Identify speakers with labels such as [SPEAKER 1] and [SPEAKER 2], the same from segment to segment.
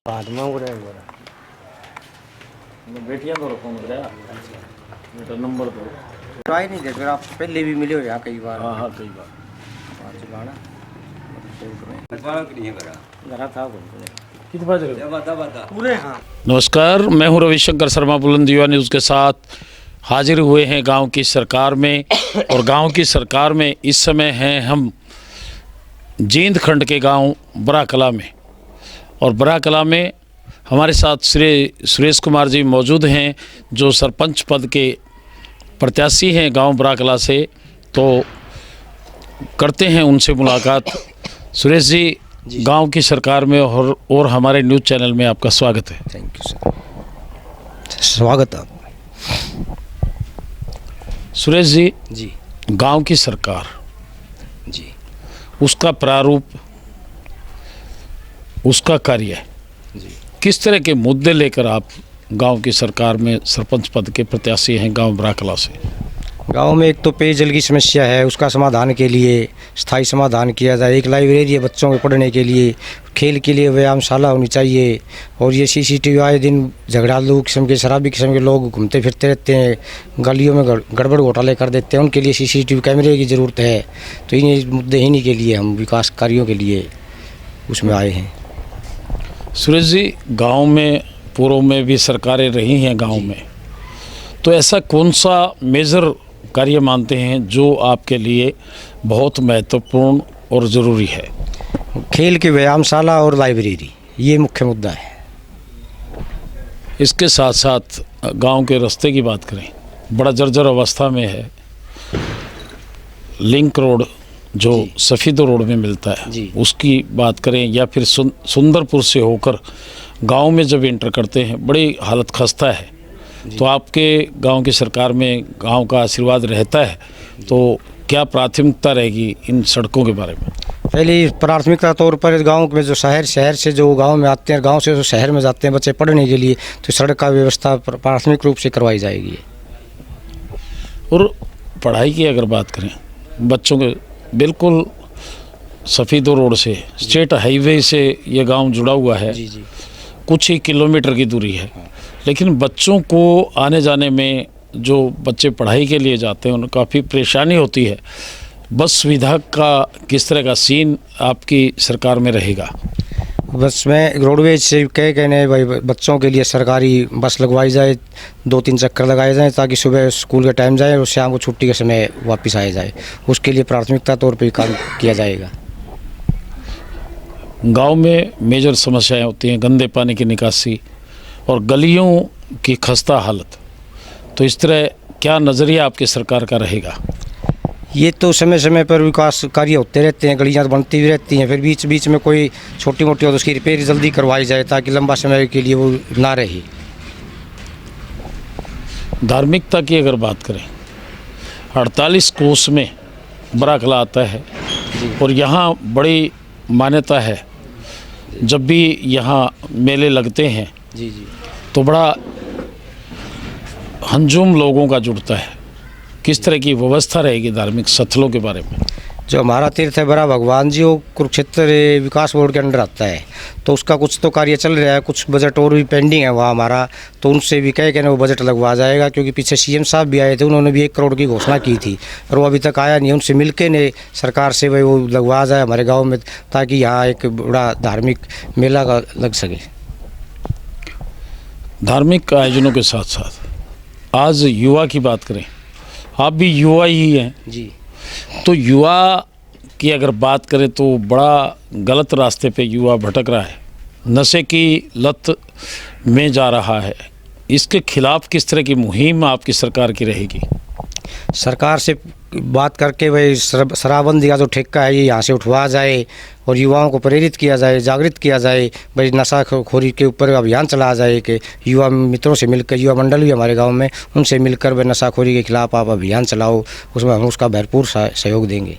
[SPEAKER 1] बाद में उड़े बोला
[SPEAKER 2] बेटियां तो रखो मेरा बेटा नंबर दो।
[SPEAKER 1] ट्राई नहीं दे फिर आप पहले भी मिले हो यहाँ कई बार।
[SPEAKER 2] हाँ हाँ कई बार
[SPEAKER 1] घरा था
[SPEAKER 2] कितने बज रहे
[SPEAKER 1] पूरे। हाँ
[SPEAKER 2] नमस्कार, मैं हूं रविशंकर शर्मा बुलंद युवा न्यूज़ के साथ हाजिर हुए हैं गांव की सरकार में। और गांव की सरकार में इस समय हैं हम जींद खंड के गांव बराकला में। और बराकला में हमारे साथ श्री सुरेश कुमार जी मौजूद हैं जो सरपंच पद के प्रत्याशी हैं गांव बराकला से। तो करते हैं उनसे मुलाकात। सुरेश जी, गांव की सरकार में और हमारे न्यूज़ चैनल में आपका स्वागत है।
[SPEAKER 1] थैंक यू सर, स्वागत है।
[SPEAKER 2] सुरेश जी
[SPEAKER 1] जी
[SPEAKER 2] गांव की सरकार,
[SPEAKER 1] जी
[SPEAKER 2] उसका प्रारूप, उसका कार्य,
[SPEAKER 1] जी
[SPEAKER 2] किस तरह के मुद्दे लेकर आप गांव की सरकार में सरपंच पद के प्रत्याशी हैं गांव बराकला से?
[SPEAKER 1] गांव में एक तो पेयजल की समस्या है, उसका समाधान के लिए स्थायी समाधान किया जाए। एक लाइब्रेरी है बच्चों के पढ़ने के लिए, खेल के लिए व्यायामशाला होनी चाहिए। और ये सीसीटीवी आए दिन झगड़ालू किस्म के शराबी किस्म के लोग घूमते फिरते रहते हैं, गलियों में गड़बड़ घोटाले कर देते हैं, उनके लिए सीसीटीवी कैमरे की ज़रूरत है। तो इन मुद्दे इन्हीं के लिए हम विकास कार्यों के लिए उसमें आए हैं।
[SPEAKER 2] सुरेश जी, गांव में पूर्व में भी सरकारें रही हैं गांव में, तो ऐसा कौन सा मेजर कार्य मानते हैं जो आपके लिए बहुत महत्वपूर्ण और ज़रूरी है?
[SPEAKER 1] खेल की व्यायामशाला और लाइब्रेरी, ये मुख्य मुद्दा है।
[SPEAKER 2] इसके साथ साथ गांव के रास्ते की बात करें, बड़ा जर्जर अवस्था में है। लिंक रोड जो सफ़ीद रोड में मिलता है
[SPEAKER 1] जी।
[SPEAKER 2] उसकी बात करें, या फिर सुंदरपुर से होकर गांव में जब एंटर करते हैं बड़ी हालत खस्ता है। तो आपके गांव की सरकार में गांव का आशीर्वाद रहता है, तो क्या प्राथमिकता रहेगी इन सड़कों के बारे में?
[SPEAKER 1] पहले प्राथमिकता तौर पर गांव में जो शहर से जो गांव में आते हैं, गांव से जो शहर में जाते हैं बच्चे पढ़ने के लिए, तो सड़क का व्यवस्था प्राथमिक रूप से करवाई जाएगी।
[SPEAKER 2] और पढ़ाई की अगर बात करें, बच्चों के बिल्कुल सफ़ीद रोड से स्टेट हाईवे से ये गांव जुड़ा हुआ है।
[SPEAKER 1] जी जी
[SPEAKER 2] कुछ ही किलोमीटर की दूरी है, लेकिन बच्चों को आने जाने में, जो बच्चे पढ़ाई के लिए जाते हैं उन्हें काफ़ी परेशानी होती है। बस सुविधा का किस तरह का सीन आपकी सरकार में रहेगा?
[SPEAKER 1] बस में रोडवेज से कहने भाई बच्चों के लिए सरकारी बस लगवाई जाए, 2-3 चक्कर लगाए जाएँ ताकि सुबह स्कूल के टाइम जाए और शाम को छुट्टी के समय वापस आया जाए। उसके लिए प्राथमिकता तौर पर काम किया जाएगा।
[SPEAKER 2] गांव में मेजर समस्याएं होती हैं, गंदे पानी की निकासी और गलियों की खस्ता हालत। तो इस तरह क्या नज़रिया आपकी सरकार का रहेगा?
[SPEAKER 1] ये तो समय समय पर विकास कार्य होते रहते हैं, गलियाँ बनती भी रहती हैं, फिर बीच बीच में कोई छोटी मोटी हो तो उसकी रिपेयर जल्दी करवाई जाए ताकि लंबा समय के लिए वो ना रहे।
[SPEAKER 2] धार्मिकता की अगर बात करें, 48 कोस में बराकला आता है और यहाँ बड़ी मान्यता है। जब भी यहाँ मेले लगते हैं
[SPEAKER 1] जी जी
[SPEAKER 2] तो बड़ा हंजुम लोगों का जुड़ता है। किस तरह की व्यवस्था रहेगी धार्मिक स्थलों के बारे में?
[SPEAKER 1] जो हमारा तीर्थ है बड़ा भगवान जी, वो कुरुक्षेत्र विकास बोर्ड के अंडर आता है, तो उसका कुछ तो कार्य चल रहा है, कुछ बजट और भी पेंडिंग है वहाँ हमारा। तो उनसे भी कह वो बजट लगवा जाएगा, क्योंकि पीछे सीएम साहब भी आए थे, उन्होंने भी 1 करोड़ की घोषणा की थी और वो अभी तक आया नहीं। उनसे मिलके ने सरकार से भाई वो लगवा जाए हमारे गाँव में, ताकि यहाँ एक बड़ा धार्मिक मेला का लग सके।
[SPEAKER 2] धार्मिक आयोजनों के साथ साथ आज युवा की बात करें, आप भी युवा ही हैं
[SPEAKER 1] जी।
[SPEAKER 2] तो युवा की अगर बात करें तो बड़ा गलत रास्ते पे युवा भटक रहा है, नशे की लत में जा रहा है। इसके खिलाफ किस तरह की मुहिम आपकी सरकार की रहेगी?
[SPEAKER 1] सरकार से बात करके भाई शराबबंदी का जो ठेका है ये यहाँ से उठवा जाए और युवाओं को प्रेरित किया जाए, जागृत किया जाए। भाई नशाखोरी के ऊपर अभियान चलाया जाए कि युवा मित्रों से मिलकर, युवा मंडल भी हमारे गांव में, उनसे मिलकर भाई नशाखोरी के खिलाफ आप अभियान चलाओ, उसमें हम उसका भरपूर सहयोग देंगे।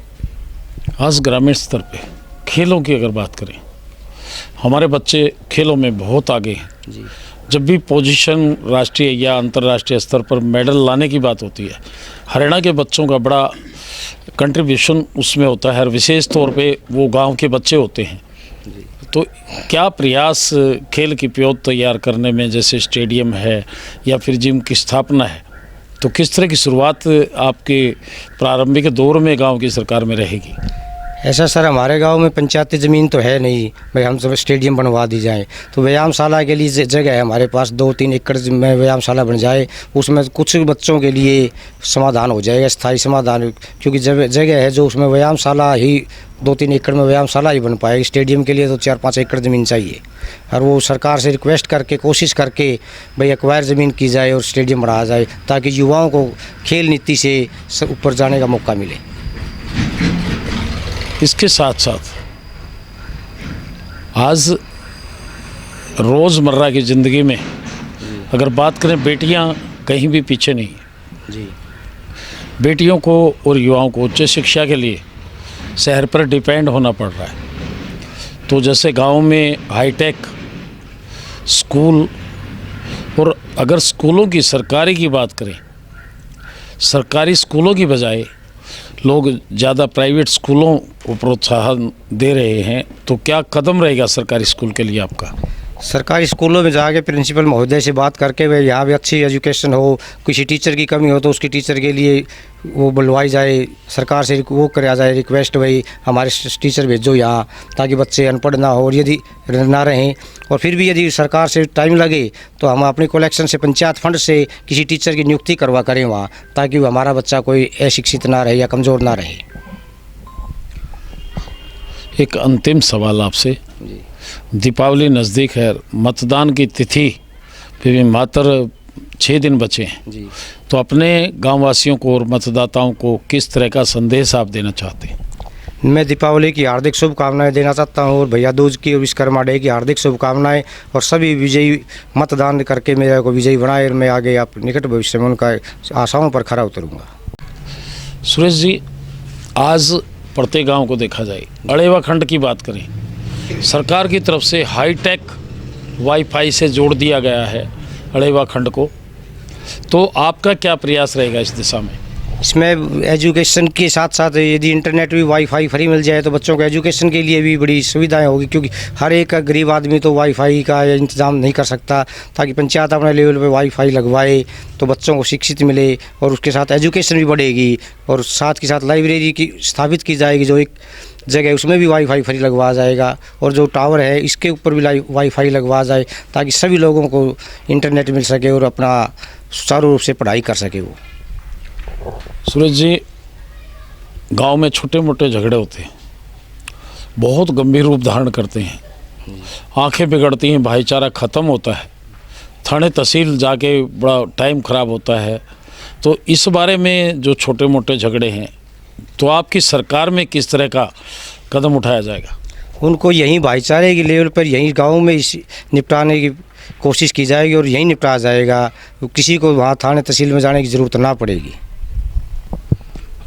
[SPEAKER 2] आज ग्रामीण स्तर पे खेलों की अगर बात करें, हमारे बच्चे खेलों में बहुत आगे हैं।
[SPEAKER 1] जी।
[SPEAKER 2] जब भी पोजीशन राष्ट्रीय या अंतर्राष्ट्रीय स्तर पर मेडल लाने की बात होती है, हरियाणा के बच्चों का बड़ा कंट्रीब्यूशन उसमें होता है, और विशेष तौर पे वो गांव के बच्चे होते हैं। तो क्या प्रयास खेल की प्योत तैयार करने में, जैसे स्टेडियम है या फिर जिम की स्थापना है, तो किस तरह की शुरुआत आपके प्रारंभिक दौर में गांव की सरकार में रहेगी?
[SPEAKER 1] ऐसा सर, हमारे गांव में पंचायती ज़मीन तो है नहीं भाई हम सब स्टेडियम बनवा दी जाए। तो व्यायामशाला के लिए जगह है हमारे पास, 2-3 एकड़ में व्यायामशाला बन जाए, उसमें कुछ बच्चों के लिए समाधान हो जाएगा, स्थायी समाधान। क्योंकि जगह है जो उसमें व्यायामशाला ही 2-3 एकड़ में व्यायामशाला ही बन पाएगी। स्टेडियम के लिए तो 4-5 एकड़ ज़मीन चाहिए, और वो सरकार से रिक्वेस्ट करके कोशिश करके भाई एक्वायर ज़मीन की जाए और स्टेडियम बढ़ाया जाए, ताकि युवाओं को खेल नीति से ऊपर जाने का मौका मिले।
[SPEAKER 2] इसके साथ साथ आज रोज़मर्रा की ज़िंदगी में अगर बात करें, बेटियां कहीं भी पीछे नहीं हैं
[SPEAKER 1] जी।
[SPEAKER 2] बेटियों को और युवाओं को उच्च शिक्षा के लिए शहर पर डिपेंड होना पड़ रहा है। तो जैसे गांव में हाईटेक स्कूल, और अगर स्कूलों की सरकारी की बात करें, सरकारी स्कूलों की बजाय लोग ज़्यादा प्राइवेट स्कूलों को प्रोत्साहन दे रहे हैं, तो क्या कदम रहेगा सरकारी स्कूल के लिए आपका?
[SPEAKER 1] सरकारी स्कूलों में जाके प्रिंसिपल महोदय से बात करके वे यहाँ भी अच्छी एजुकेशन हो, किसी टीचर की कमी हो तो उसकी टीचर के लिए वो बुलवाई जाए, सरकार से वो कराया जाए रिक्वेस्ट, भाई हमारे टीचर भेजो यहाँ, ताकि बच्चे अनपढ़ ना हो और यदि ना रहें। और फिर भी यदि सरकार से टाइम लगे तो हम अपने कलेक्शन से, पंचायत फंड से किसी टीचर की नियुक्ति करवा करें वहाँ, ताकि हमारा बच्चा कोई अशिक्षित ना रहे या कमज़ोर ना रहे।
[SPEAKER 2] एक अंतिम सवाल आपसे, दीपावली नज़दीक है, मतदान की तिथि पे भी मात्र 6 दिन बचे हैं
[SPEAKER 1] जी।
[SPEAKER 2] तो अपने गांववासियों को और मतदाताओं को किस तरह का संदेश आप देना चाहते हैं?
[SPEAKER 1] मैं दीपावली की हार्दिक शुभकामनाएं देना चाहता हूं, और भैया दूज की और विश्वकर्मा डे की हार्दिक शुभकामनाएं, और सभी विजयी मतदान करके मेरे को विजयी बनाए, और मैं आगे आप निकट भविष्य में उनका आशाओं पर खरा उतरूँगा।
[SPEAKER 2] सुरेश जी, आज प्रत्येक गांव को देखा जाए, अड़ेवा खंड की बात करें, सरकार की तरफ से हाईटेक वाईफाई से जोड़ दिया गया है अड़ेवा खंड को, तो आपका क्या प्रयास रहेगा इस दिशा में?
[SPEAKER 1] इसमें एजुकेशन के साथ साथ यदि इंटरनेट भी वाईफाई फ्री मिल जाए तो बच्चों को एजुकेशन के लिए भी बड़ी सुविधाएं होगी, क्योंकि हर एक गरीब आदमी तो वाईफाई का इंतज़ाम नहीं कर सकता। ताकि पंचायत अपने लेवल पे वाईफाई लगवाए तो बच्चों को शिक्षित मिले, और उसके साथ एजुकेशन भी बढ़ेगी, और साथ के साथ लाइब्रेरी की स्थापित की जाएगी, जो एक जगह उसमें भी वाईफाई फ्री लगवाया जाएगा, और जो टावर है इसके ऊपर भी वाईफाई लगवाया जाए, ताकि सभी लोगों को इंटरनेट मिल सके और अपना सुचारू रूप से पढ़ाई कर सके वो।
[SPEAKER 2] सूरज जी, गांव में छोटे मोटे झगड़े होते हैं, बहुत गंभीर रूप धारण करते हैं, आंखें बिगड़ती हैं, भाईचारा ख़त्म होता है, थाने तहसील जाके बड़ा टाइम ख़राब होता है। तो इस बारे में जो छोटे मोटे झगड़े हैं, तो आपकी सरकार में किस तरह का कदम उठाया जाएगा?
[SPEAKER 1] उनको यहीं भाईचारे के लेवल पर यहीं गांव में इस निपटाने की कोशिश की जाएगी, और यहीं निपटाया जाएगा, किसी को वहाँ थाने तहसील में जाने की ज़रूरत ना पड़ेगी।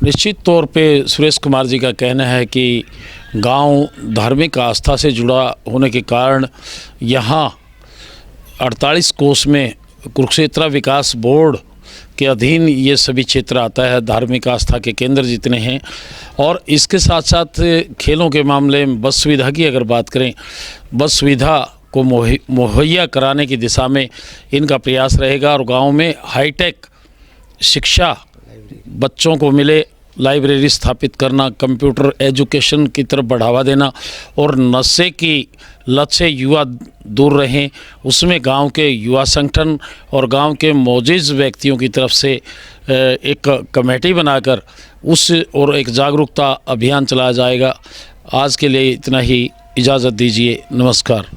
[SPEAKER 2] निश्चित तौर पे सुरेश कुमार जी का कहना है कि गांव धार्मिक आस्था से जुड़ा होने के कारण यहाँ 48 कोस में कुरुक्षेत्र विकास बोर्ड के अधीन ये सभी क्षेत्र आता है, धार्मिक आस्था के केंद्र जितने हैं। और इसके साथ साथ खेलों के मामले में बस सुविधा की अगर बात करें, बस सुविधा को मुहैया कराने की दिशा में इनका प्रयास रहेगा, और गांव में हाईटेक शिक्षा बच्चों को मिले, लाइब्रेरी स्थापित करना, कंप्यूटर एजुकेशन की तरफ बढ़ावा देना, और नशे की लत से युवा दूर रहें, उसमें गांव के युवा संगठन और गांव के मौजूद व्यक्तियों की तरफ से एक कमेटी बनाकर उस और एक जागरूकता अभियान चलाया जाएगा। आज के लिए इतना ही, इजाज़त दीजिए, नमस्कार।